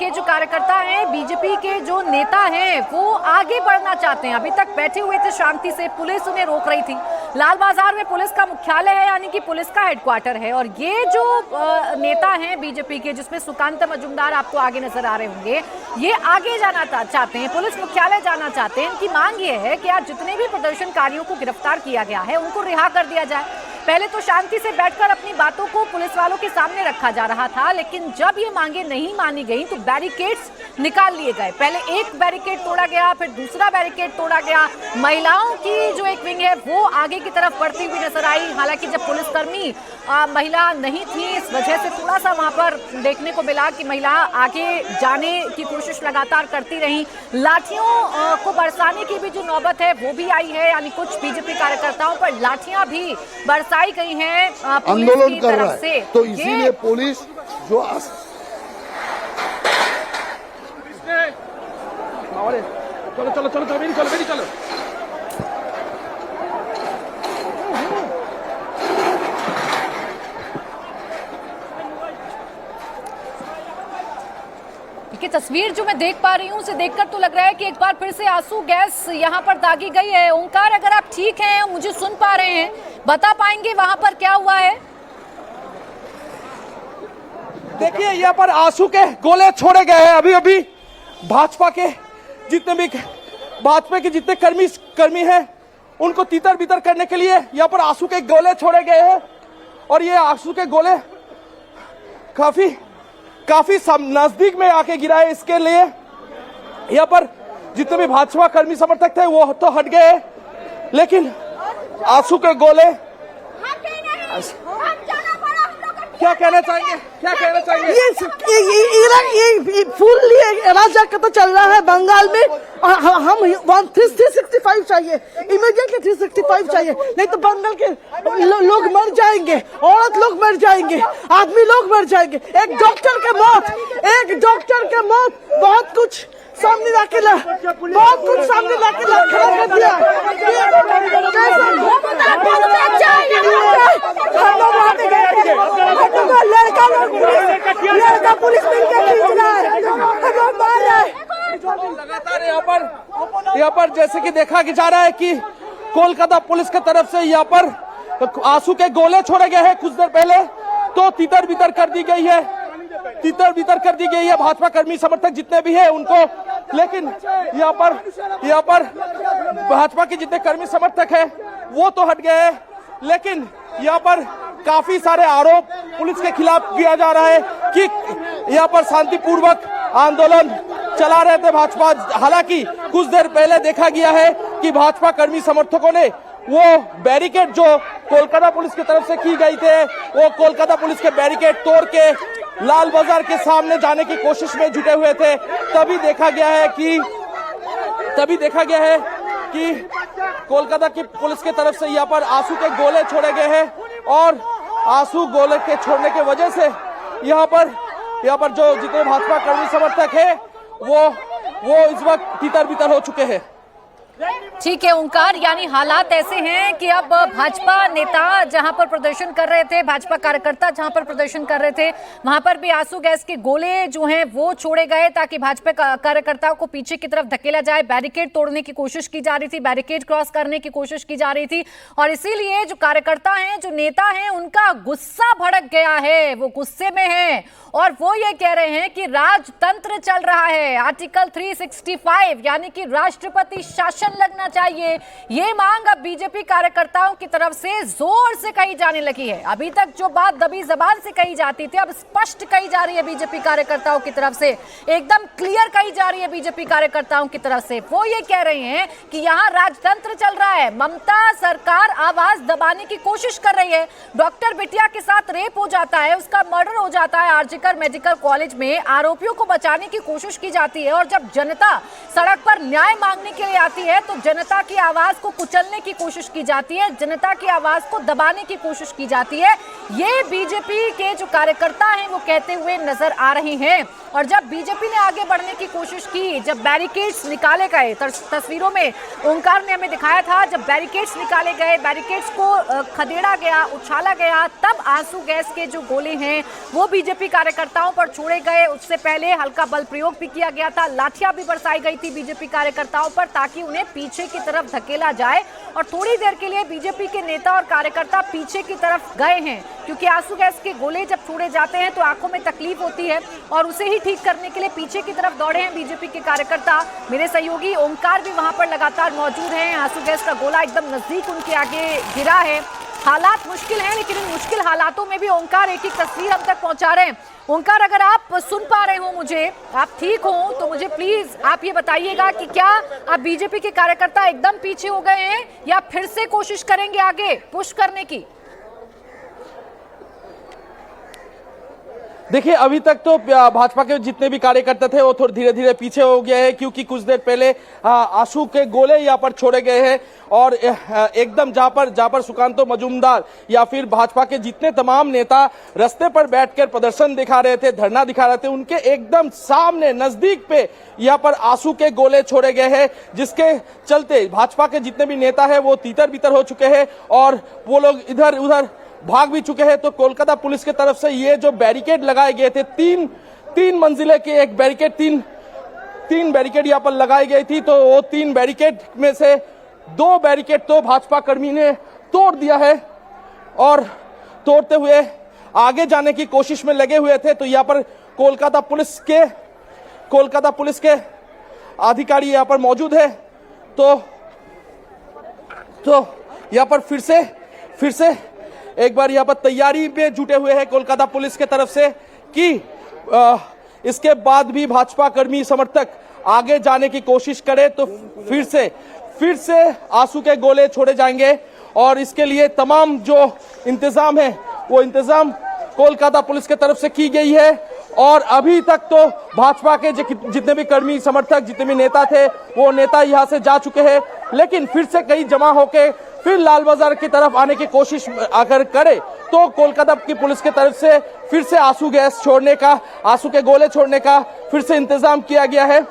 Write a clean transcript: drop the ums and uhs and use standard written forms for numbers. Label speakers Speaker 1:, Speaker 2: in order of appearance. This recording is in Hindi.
Speaker 1: के जो कार्यकर्ता हैं, बीजेपी के जो नेता हैं, वो आगे बढ़ना चाहते हैं। अभी तक बैठे हुए थे शांति से, पुलिस उन्हें रोक रही थी। लाल बाजार में पुलिस का मुख्यालय है, यानी कि पुलिस का हेडक्वार्टर है, और ये जो नेता हैं बीजेपी के, जिसमें सुकांत मजुमदार आपको आगे नजर आ रहे होंगे, ये आगे जाना चाहते हैं, पुलिस मुख्यालय जाना चाहते हैं। इनकी मांग ये है कि आज जितने भी प्रदर्शनकारियों को गिरफ्तार किया गया है उनको रिहा कर दिया जाए। पहले तो शांति से बैठकर अपनी बातों को पुलिस वालों के सामने रखा जा रहा था, लेकिन जब ये मांगे नहीं मानी गई तो बैरिकेड्स निकाल लिए गए। पहले एक बैरिकेड तोड़ा गया, फिर दूसरा बैरिकेड तोड़ा गया। महिलाओं की जो एक विंग है वो आगे की तरफ बढ़ती हुई नजर आई। हालांकि जब पुलिसकर्मी महिला नहीं थी, इस वजह से थोड़ा सा वहां पर देखने को मिला कि महिला आगे जाने की कोशिश लगातार करती रही। लाठियों को बरसाने की भी जो नौबत है वो भी आई है, यानी कुछ बीजेपी कार्यकर्ताओं पर लाठियां भी बरसाई गई हैं
Speaker 2: आंदोलन कर रहा है, तो इसीलिए पुलिस जो
Speaker 3: चलो चलो चलो चलो चलो चलो
Speaker 1: की तस्वीर जो मैं देख पा रही हूँ, उसे देखकर तो लग रहा है कि एक बार फिर से आंसू गैस यहाँ पर दागी गई है। ओंकार, अगर आप ठीक हैं, मुझे सुन पा रहे हैं, बता पाएंगे वहां पर क्या हुआ है?
Speaker 3: देखिए, यहाँ पर आंसू के गोले छोड़े गए हैं। अभी अभी भाजपा के जितने कर्मी हैं, उनको तीतर बीतर करने के लिए यहाँ पर आंसू के गोले छोड़े गए हैं, और ये आंसू के गोले काफी नजदीक में आके गिरा है। इसके लिए यहाँ पर जितने भी भाजपा कर्मी समर्थक थे वो तो हट गए, लेकिन आंसू के गोले क्या कहना चाहेंगे?
Speaker 4: ये फुल अराजकता तो चल रहा है बंगाल में। हम 365 चाहिए, इमीडिएटली 365 चाहिए, नहीं तो बंगाल के लोग मर जाएंगे, औरत लोग मर जाएंगे, आदमी लोग मर जाएंगे। एक डॉक्टर के मौत बहुत कुछ सामने लाके खड़ा कर दिया। लड़का पुलिस मिलकर खींच रहा है।
Speaker 3: लगातार यहाँ पर जैसे कि देखा जा रहा है कि कोलकाता पुलिस की तरफ से यहाँ पर आंसू के गोले छोड़े गए हैं। कुछ देर पहले तो तीतर बीतर कर दी गई है भाजपा कर्मी समर्थक जितने भी हैं उनको, लेकिन यहाँ पर भाजपा के जितने कर्मी समर्थक हैं वो तो हट गए हैं, लेकिन यहाँ पर काफी सारे आरोप पुलिस के खिलाफ किया जा रहा है कि यहाँ पर शांतिपूर्वक आंदोलन चला रहे थे भाजपा। हालांकि कुछ देर पहले देखा गया है कि भाजपा कर्मी समर्थकों ने वो बैरिकेड जो कोलकाता पुलिस की तरफ से की गई थे, वो कोलकाता पुलिस के बैरिकेड तोड़ के लाल बाजार के सामने जाने की कोशिश में जुटे हुए थे। तभी देखा गया है कि कोलकाता की पुलिस की तरफ से यहाँ पर आंसू के गोले छोड़े गए हैं, और आंसू गोले के छोड़ने की वजह से यहाँ पर जो जितने भाजपा कर्मी समर्थक है वो इस वक्त तीतर बीतर हो चुके हैं।
Speaker 1: ठीक है ओंकार, यानी हालात ऐसे हैं कि अब भाजपा नेता जहां पर प्रदर्शन कर रहे थे, भाजपा कार्यकर्ता जहां पर प्रदर्शन कर रहे थे, वहां पर भी आंसू गैस के गोले जो हैं वो छोड़े गए ताकि भाजपा कार्यकर्ताओं को पीछे की तरफ धकेला जाए। बैरिकेड तोड़ने की कोशिश की जा रही थी, बैरिकेड क्रॉस करने की कोशिश की जा रही थी, और इसीलिए जो कार्यकर्ता हैं, जो नेता हैं, उनका गुस्सा भड़क गया है, वो गुस्से में है, और वो ये कह रहे हैं कि राजतंत्र चल रहा है। आर्टिकल 365 यानी कि राष्ट्रपति शासन लगना चाहिए, ये मांग अब बीजेपी कार्यकर्ताओं की तरफ से जोर से कही जाने लगी है। अभी तक जो बात दबी जबान से कही जाती थी, अब स्पष्ट कही जा रही है बीजेपी कार्यकर्ताओं की तरफ से, एकदम क्लियर कही जा रही है बीजेपी कार्यकर्ताओं की तरफ से। वो ये कह रहे हैं कि यहाँ राजतंत्र चल रहा है, ममता सरकार आवाज दबाने की कोशिश कर रही है। डॉक्टर बिटिया के साथ रेप हो जाता है, उसका मर्डर हो जाता है आरजीकर मेडिकल कॉलेज में, आरोपियों को बचाने की कोशिश की जाती है, और जब जनता सड़क पर न्याय मांगने के लिए आती है तो जनता जनता की आवाज को कुचलने की कोशिश की जाती है, जनता की आवाज को दबाने की कोशिश की जाती है। ये बीजेपी के जो कार्यकर्ता हैं वो कहते हुए नजर आ रहे हैं। और जब बीजेपी ने आगे बढ़ने की कोशिश की, जब बैरिकेड्स निकाले गए, तस्वीरों में ओंकार ने हमें दिखाया था, जब बैरिकेड्स निकाले गए, बैरिकेड्स को खदेड़ा गया, उछाला गया, तब आंसू गैस के जो गोले हैं वो बीजेपी कार्यकर्ताओं पर छोड़े गए। उससे पहले हल्का बल प्रयोग भी किया गया था, लाठियां भी बरसाई गई थी बीजेपी कार्यकर्ताओं पर, ताकि उन्हें पीछे की तरफ धकेला जाए। और थोड़ी देर के लिए बीजेपी के नेता और कार्यकर्ता पीछे की तरफ गए हैं, क्योंकि आंसू गैस के गोले जब छोड़े जाते हैं तो आंखों में तकलीफ होती है, और उसे ही ठीक करने के लिए पीछे की तरफ दौड़े हैं बीजेपी के कार्यकर्ता। मेरे सहयोगी ओंकार भी वहां पर लगातार मौजूद हैं। आंसू गैस का गोला एकदम नजदीक उनके आगे गिरा है। हालात मुश्किल हैं, लेकिन इन मुश्किल हालातों में भी ओंकार एक एक तस्वीर हम तक पहुंचा रहे हैं। ओंकार, अगर आप सुन पा रहे हो मुझे, आप ठीक हो, तो मुझे प्लीज आप ये बताइएगा कि क्या आप बीजेपी के कार्यकर्ता एकदम पीछे हो गए हैं या फिर से कोशिश करेंगे आगे पुश करने की?
Speaker 3: देखिए, अभी तक तो भाजपा के जितने भी कार्यकर्ता थे वो थोड़े धीरे धीरे पीछे हो गए हैं, क्योंकि कुछ देर पहले आंसू के गोले यहाँ पर छोड़े गए हैं। और एकदम जहां पर सुकांतो मजूमदार या फिर भाजपा के जितने तमाम नेता रास्ते पर बैठकर प्रदर्शन दिखा रहे थे, धरना दिखा रहे थे, उनके एकदम सामने नजदीक पे यहाँ पर आंसू के गोले छोड़े गए हैं, जिसके चलते भाजपा के जितने भी नेता है वो तीतर बितर हो चुके हैं और वो लोग इधर उधर भाग भी चुके हैं। तो कोलकाता पुलिस की तरफ से ये जो बैरिकेड लगाए गए थे, तीन मंजिले के एक बैरिकेड, तीन बैरिकेड यहाँ पर लगाई गई थी, तो वो 3 बैरिकेड में से 2 बैरिकेड तो भाजपा कर्मी ने तोड़ दिया है और तोड़ते हुए आगे जाने की कोशिश में लगे हुए थे। तो यहाँ पर कोलकाता पुलिस के अधिकारी यहाँ पर मौजूद है। तो यहाँ पर फिर से एक बार यहाँ पर तैयारी पे जुटे हुए हैं कोलकाता पुलिस के तरफ से कि इसके बाद भी भाजपा कर्मी समर्थक आगे जाने की कोशिश करे तो फिर से आंसू के गोले छोड़े जाएंगे। और इसके लिए तमाम जो इंतजाम है वो इंतजाम कोलकाता पुलिस के तरफ से की गई है। और अभी तक तो भाजपा के जितने भी कर्मी समर्थक, जितने भी नेता थे, वो नेता यहाँ से जा चुके हैं, लेकिन फिर से कहीं जमा होके फिर लाल बाजार की तरफ आने की कोशिश अगर करे तो कोलकाता की पुलिस की तरफ से फिर से आंसू के गोले छोड़ने का फिर से इंतजाम किया गया है।